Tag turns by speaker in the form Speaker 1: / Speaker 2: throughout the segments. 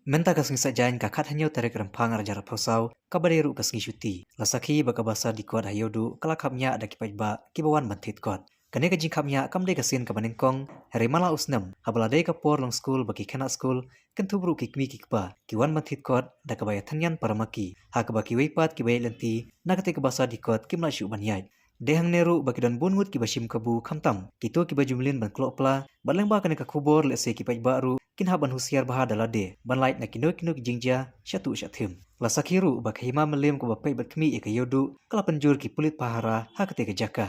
Speaker 1: Menta kasing sajain kakat hanyo tarik rempang rajar posau kabaderu kasing syuti. Lasaki baka basa di kuat hayodu kelakapnya ada kipajba kibawan mantit kot. Kane kajing kapnya kamde kasin kamanengkong hari mala usnem habaladai kapor long school baki kena school kentubru kikmi kikba kiwan mantit kot da kabaya tanyan paramaki ha kabaki weipat kibaya lenti nakate kabasa di kot kimla syu banyai. Dehang neru baki don bungut kibashim kabu kamtam kito kibajumlin ban klokpla balengba kane kakubor lese kipajba ru kin haban husiar baha dalade banlait na kino jingja syatu syathim lasakiru bak hima melim ko bapai batkmi e kayodu kala penjur ki pulit pahara ha kete kejaka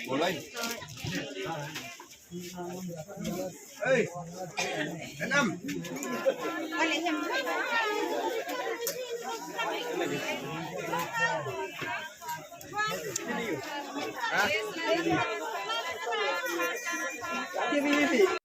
Speaker 2: Mulai. Hey, enam.